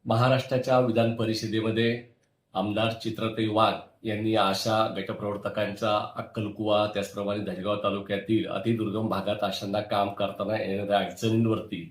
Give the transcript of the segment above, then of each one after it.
महाराष्ट्राच्या विधान परिषदेमध्ये आमदार चित्रताई वाघ यांनी आशा गटप्रवर्तकांच्या अक्कलकुवा त्याचप्रमाणे धडगाव तालुक्यातील अतिदुर्गम भागात आशांना काम करताना येणाऱ्या अडचणींवरती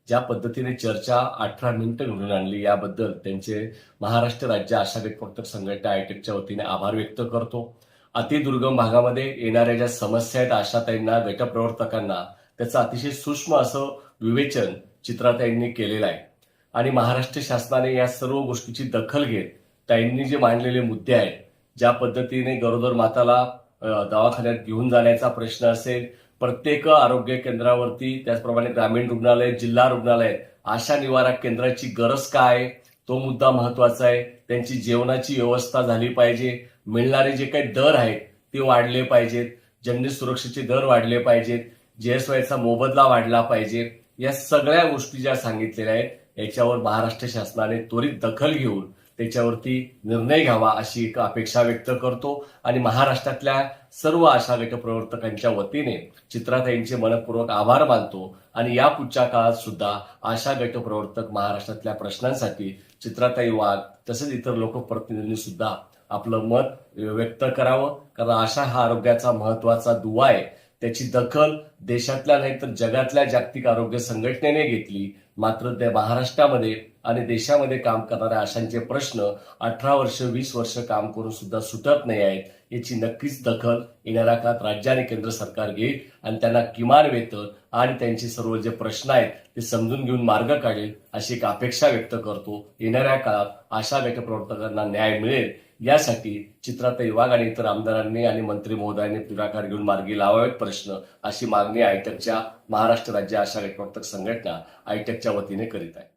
ज्या पद्धतीने चर्चा 18 मिनिटं घडून आणली याबद्दल त्यांचे महाराष्ट्र राज्य आशा गटप्रवर्तक संघटना आयटेकच्या वतीने आभार व्यक्त करतो। अतिदुर्गम भागामध्ये येणाऱ्या ज्या समस्या आहेत आशाताईंना गटप्रवर्तकांना त्याचं अतिशय सूक्ष्म असं विवेचन चित्राताईंनी केलेलं आहे आणि महाराष्ट्र शासनाने या सर्व गोष्टीची दखल घेत ताईंनी जे मांडलेले मुद्दे आहेत, ज्या पद्धतीने गरोदर माताला दवाखान्यात घेऊन जाण्याचा प्रश्न असेल, प्रत्येक आरोग्य केंद्रावरती त्याचप्रमाणे ग्रामीण रुग्णालय, जिल्हा रुग्णालय आशा निवारा केंद्राची गरज काय आहे तो मुद्दा महत्वाचा आहे। त्यांची जेवणाची व्यवस्था झाली पाहिजे, मिळणारे जे काही दर आहेत ते वाढले पाहिजेत, जननी सुरक्षेचे दर वाढले पाहिजेत, JSYचा मोबदला वाढला पाहिजे। या सगळ्या गोष्टी ज्या सांगितलेल्या आहेत याच्यावर महाराष्ट्र शासनाने त्वरित दखल घेऊन त्याच्यावरती निर्णय घ्यावा अशी एक अपेक्षा व्यक्त करतो आणि महाराष्ट्रातल्या सर्व आशा गटप्रवर्तकांच्या वतीने चित्राताईंचे मनपूर्वक आभार मानतो आणि या पुढच्या काळात सुद्धा आशा गटप्रवर्तक महाराष्ट्रातल्या प्रश्नांसाठी चित्राताई वाघ तसेच इतर लोकप्रतिनिधींनी सुद्धा आपलं मत व्यक्त करावं, कारण आशा हा आरोग्याचा महत्वाचा दुवा आहे। त्याची दखल देशातल्या नाही तर जगातल्या जागतिक आरोग्य संघटनेने घेतली, मात्र त्या महाराष्ट्रामध्ये आणि देशामध्ये काम करणाऱ्या आशांचे प्रश्न 18 वर्ष 20 वर्ष काम करून सुद्धा सुटत नाही आहेत। याची नक्कीच दखल येणाऱ्या काळात राज्य आणि केंद्र सरकार घेईल आणि त्यांना किमान वेतन आणि त्यांचे सर्व जे प्रश्न आहेत ते समजून घेऊन मार्ग काढेल अशी एक अपेक्षा व्यक्त करतो। येणाऱ्या काळात आशा गटप्रवर्तकांना न्याय मिळेल यासाठी चित्राताई वाघ आणि इतर आमदारांनी आणि मंत्री महोदयांनी पुढाकार घेऊन मार्गी लावावेत प्रश्न अशी मागणी आयटेकच्या महाराष्ट्र राज्य आशा गटप्रवर्तक संघटना आयटेकच्या वतीने करीत आहे।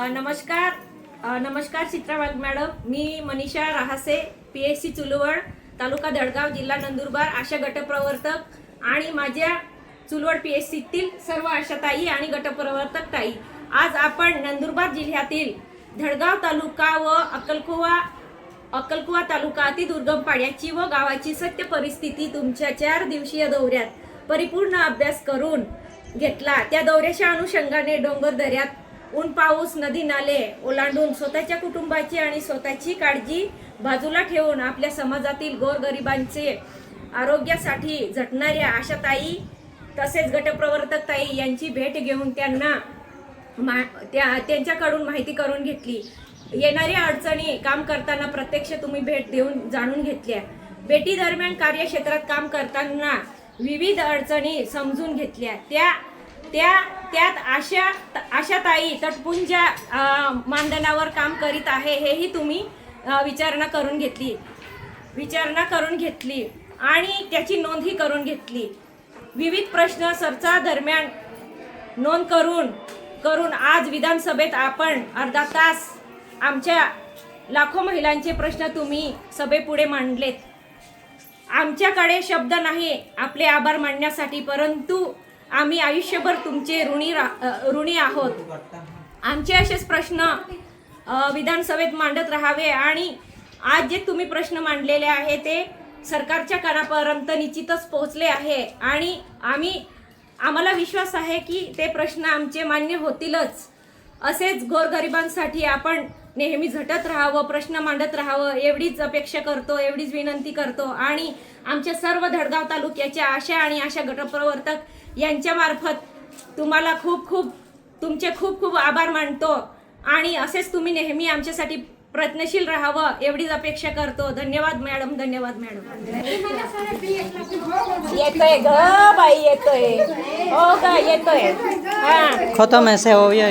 नमस्कार चित्रा वाघ मॅडम, मी मनीषा राहासे, PSC चुलवड, तालुका धडगाव, जिल्हा नंदुरबार आशा गटप्रवर्तक आणि माझ्या चुलवड PSCतील सर्व आशाताई आणि गटप्रवर्तक ताई, आज आपण नंदुरबार जिल्ह्यातील धडगाव तालुका व अक्कलकुवा तालुका अतिदुर्गम पाड्याची व गावाची सत्य परिस्थिती तुमच्या 4 दिवसीय दौऱ्यात परिपूर्ण अभ्यास करून घेतला। त्या दौऱ्याच्या अनुषंगाने डोंगर दऱ्यात ऊन पाऊस नदी नाले ओलांडून स्वतःच्या कुटुंबाची आणि स्वतःची काळजी बाजूला ठेवून आपल्या समाजातील गोरगरिबांचे आरोग्यासाठी झटणाऱ्या आशाताई तसेच गटप्रवर्तक ताई यांची भेट घेऊन त्यांच्याकडून माहिती करून घेतली। येणाऱ्या अडचणी काम करताना प्रत्यक्ष तुम्ही भेट देऊन जाणून घेतल्या। भेटी दरम्यान कार्यक्षेत्रात काम करताना विविध अडचणी समजून घेतल्या। त्यात आशाताई तटपुंजा मानधनावर काम करीत आहे हेही तुम्ही विचारणा करून घेतली आणि त्याची नोंदही करून घेतली। विविध प्रश्न चर्चा दरम्यान नोंद करून आज विधानसभेत आपण अर्धा तास आमच्या लाखो महिलांचे प्रश्न तुम्ही सभेपुढे मांडलेत। आमच्याकडे शब्द नाही आपले आभार मानण्यासाठी, परंतु आम्ही आयुष्यभर तुमचे ऋणी आहोत। आमचे असेच प्रश्न विधानसभेत मांडत राहावे आणि आज जे तुम्ही प्रश्न मांडलेले आहे ते सरकारच्या कानापर्यंत निश्चितच पोहोचले आहे आणि आम्हाला विश्वास आहे की ते प्रश्न आमचे मान्य होतीलच। असेच गोरगरिबांसाठी आपण नेहमी झटत राहावं, प्रश्न मांडत राहावं एवढीच अपेक्षा करतो, एवढीच विनंती करतो आणि आमच्या सर्व धडगाव तालुक्याच्या आशा आणि आशा गटप्रवर्तक यांच्या मार्फत तुम्हाला तुमचे खूप आभार मानतो आणि असेच तुम्ही नेहमी आमच्यासाठी प्रयत्नशील राहावं एवढीच अपेक्षा करतो। धन्यवाद मॅडम, धन्यवाद मॅडम। येतोय ग बाई, येतोय हो ग, येतोय। खतम ऐसे हो या